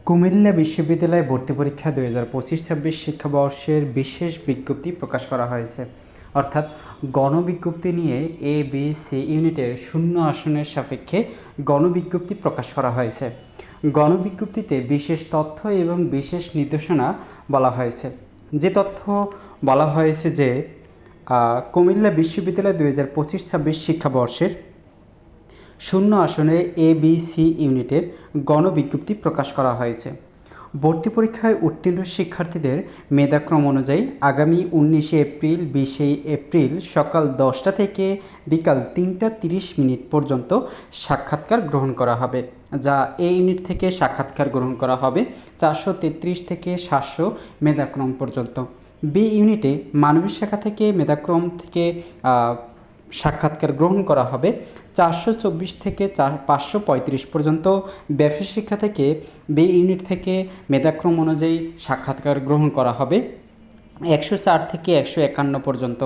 কুমিল্লা বিশ্ববিদ্যালয় ভর্তি পরীক্ষা 2025-26 শিক্ষাবর্ষের বিশেষ বিজ্ঞপ্তি প্রকাশ করা হয়েছে। অর্থাৎ গণবিজ্ঞপ্তি নিয়ে এ বি সি ইউনিটের শূন্য আসনের সাপেক্ষে গণবিজ্ঞপ্তি প্রকাশ করা হয়েছে। গণবিজ্ঞপ্তিতে বিশেষ তথ্য এবং বিশেষ নির্দেশনা বলা হয়েছে। যে তথ্য বলা হয়েছে যে কুমিল্লা বিশ্ববিদ্যালয় 2025-26 শিক্ষাবর্ষের শূন্য আসনে এ বি সি ইউনিটের গণবিজ্ঞপ্তি প্রকাশ করা হয়েছে। ভর্তি পরীক্ষায় উত্তীর্ণ শিক্ষার্থীদের মেধাক্রম অনুযায়ী আগামী 19 এপ্রিল 20 এপ্রিল সকাল 10টা থেকে বিকাল 3টা 30 মিনিট পর্যন্ত সাক্ষাৎকার গ্রহণ করা হবে। যা এ ইউনিট থেকে সাক্ষাৎকার গ্রহণ করা হবে 433 থেকে 700 মেধাক্রম পর্যন্ত। বি ইউনিটে মানবিক শাখা থেকে মেধাক্রম থেকে সাক্ষাৎকার গ্রহণ করা হবে 424 থেকে 535 পর্যন্ত। ব্যবসা শিক্ষা থেকে বি ইউনিট থেকে মেধাক্রম অনুযায়ী সাক্ষাৎকার গ্রহণ করা হবে 104 থেকে 151 পর্যন্ত।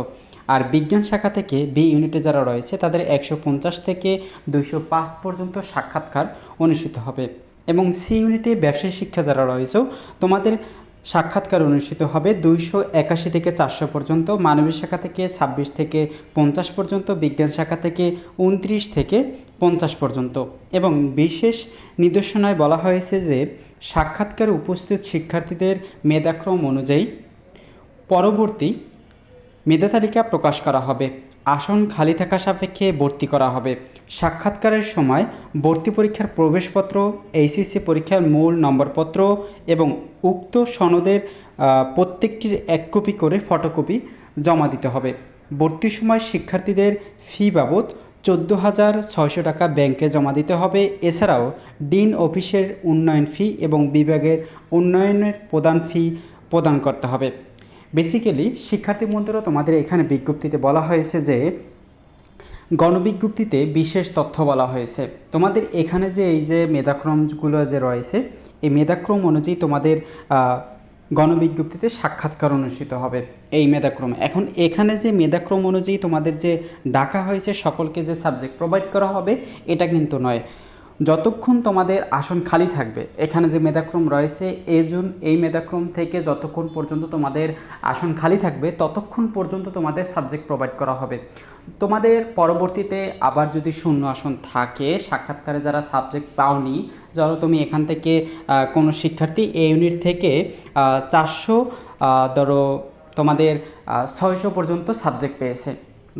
আর বিজ্ঞান শাখা থেকে বি ইউনিটে যারা রয়েছে তাদের 150 থেকে 205 পর্যন্ত সাক্ষাৎকার অনুষ্ঠিত হবে। এবং সি ইউনিটে ব্যবসায়ী শিক্ষা যারা রয়েছে তোমাদের সাক্ষাৎকার অনুষ্ঠিত হবে 281 থেকে 400 পর্যন্ত। মানবিক শাখা থেকে 26 থেকে 50 পর্যন্ত, বিজ্ঞান শাখা থেকে 29 থেকে 50 পর্যন্ত। এবং বিশেষ নির্দেশনায় বলা হয়েছে যে সাক্ষাৎকারে উপস্থিত শিক্ষার্থীদের মেধাক্রম অনুযায়ী পরবর্তী মেধা তালিকা প্রকাশ করা হবে। আসন খালি থাকা সাপেক্ষে ভর্তি করা হবে। সাক্ষাৎকারের সময় ভর্তি পরীক্ষার প্রবেশপত্র, এইচএসসি পরীক্ষার মূল নম্বরপত্র এবং উক্ত সনদের প্রত্যেকটির 1 কপি করে ফটোকপি জমা দিতে হবে। ভর্তির সময় শিক্ষার্থীদের ফি বাবদ 14,600 টাকা ব্যাংকে জমা দিতে হবে। এছাড়াও ডিন অফিসের উন্নয়ন ফি এবং বিভাগের উন্নয়নের প্রদান ফি প্রদান করতে হবে। বেসিক্যালি শিক্ষার্থী বন্ধুরা, তোমাদের এখানে বিজ্ঞপ্তিতে বলা হয়েছে যে গণবিজ্ঞপ্তিতে বিশেষ তথ্য বলা হয়েছে। তোমাদের এখানে যে এই যে মেধাক্রমগুলো যে রয়েছে, এই মেধাক্রম অনুযায়ী তোমাদের গণবিজ্ঞপ্তিতে সাক্ষাৎকার অনুষ্ঠিত হবে এই মেধাক্রমে। এখন এখানে যে মেধাক্রম অনুযায়ী তোমাদের যে ডাকা হয়েছে সকলকে যে সাবজেক্ট প্রোভাইড করা হবে এটা কিন্তু নয়। যতক্ষণ তোমাদের আসন খালি থাকবে, এখানে যে মেধাক্রম রয়েছে এই মেধাক্রম থেকে যতক্ষণ পর্যন্ত তোমাদের আসন খালি থাকবে ততক্ষণ পর্যন্ত তোমাদের সাবজেক্ট প্রোভাইড করা হবে। তোমাদের পরবর্তীতে আবার যদি শূন্য আসন থাকে, সাক্ষাৎকারে যারা সাবজেক্ট পাওনি, ধরো তুমি এখান থেকে কোনো শিক্ষার্থী এ ইউনিট থেকে 400 ধরো তোমাদের 600 পর্যন্ত সাবজেক্ট পেয়েছে,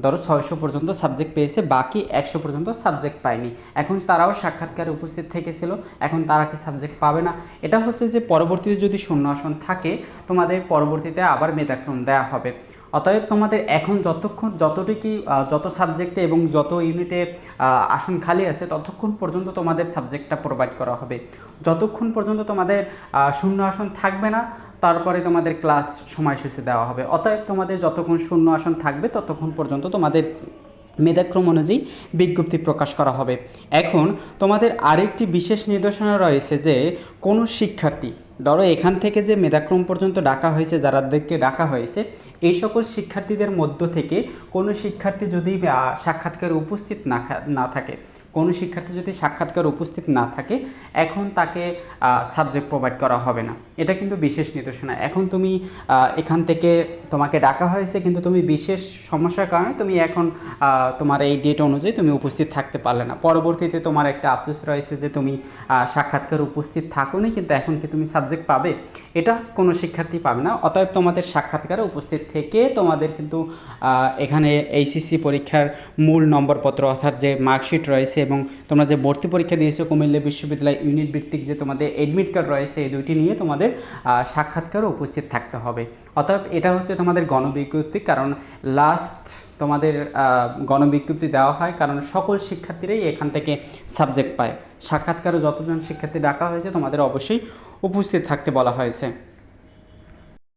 ধরো 600 পর্যন্ত সাবজেক্ট পেয়েছে, বাকি 100 পর্যন্ত সাবজেক্ট পায়নি। এখন তারাও সাক্ষাৎকারে উপস্থিত থেকেছিল, এখন তারা কি সাবজেক্ট পাবে না? এটা হচ্ছে যে পরবর্তীতে যদি শূন্য আসন থাকে তোমাদের পরবর্তীতে আবার মেধাক্রম দেওয়া হবে। অতএব তোমাদের এখন যত সাবজেক্টে এবং যত ইউনিটে আসন খালি আছে ততক্ষণ পর্যন্ত তোমাদের সাবজেক্টটা প্রোভাইড করা হবে। যতক্ষণ পর্যন্ত তোমাদের শূন্য আসন থাকবে না তারপরে তোমাদের ক্লাস সময়সূচি দেওয়া হবে। অতএব তোমাদের যতক্ষণ শূন্য আসন থাকবে ততক্ষণ পর্যন্ত তোমাদের মেধাক্রম অনুযায়ী বিজ্ঞপ্তি প্রকাশ করা হবে। এখন তোমাদের আরেকটি বিশেষ নির্দেশনা রয়েছে যে কোনো শিক্ষার্থী, ধরো এখান থেকে যে মেধাক্রম পর্যন্ত ডাকা হয়েছে, যারাদেরকে ডাকা হয়েছে, এই সকল শিক্ষার্থীদের মধ্য থেকে কোনো শিক্ষার্থী যদি সাক্ষাৎকারে উপস্থিত না থাকে, কোনো শিক্ষার্থী যদি সাক্ষাৎকার উপস্থিত না থাকে, এখন তাকে সাবজেক্ট প্রোভাইড করা হবে না। এটা কিন্তু বিশেষ নির্দেশনা। এখন তুমি এখান থেকে তোমাকে ডাকা হয়েছে কিন্তু তুমি বিশেষ সমস্যার কারণে তুমি এখন তোমার এই ডেট অনুযায়ী তুমি উপস্থিত থাকতে পারলে না। পরবর্তীতে তোমার একটা আফসোস রয়েছে যে তুমি সাক্ষাৎকার উপস্থিত থাকোনি, কিন্তু এখন কি তুমি সাবজেক্ট পাবে? এটা কোনো শিক্ষার্থী পাবে না। অতএব তোমাদের সাক্ষাৎকারে উপস্থিত থেকে তোমাদের কিন্তু এখানে এইচএসসি পরীক্ষার মূল নম্বরপত্র অর্থাৎ যে মার্কশিট রয়েছে এবং তোমরা যে ভর্তি পরীক্ষা দিয়েছো কুমিল্লা বিশ্ববিদ্যালয় ইউনিট ভিত্তিক যে তোমাদের অ্যাডমিট কার্ড রয়েছে, এই দুইটি নিয়ে তোমাদের সাক্ষাৎকারে উপস্থিত থাকতে হবে। অতএব এটা হচ্ছে তোমাদের গণবিজ্ঞপ্তি। কারণ লাস্ট তোমাদের গণবিজ্ঞপ্তি দেওয়া হয় কারণ সকল শিক্ষার্থীরাই এখান থেকে সাবজেক্ট পায়। সাক্ষাৎকারে যতজন শিক্ষার্থী ডাকা হয়েছে তোমাদের অবশ্যই উপস্থিত থাকতে বলা হয়েছে।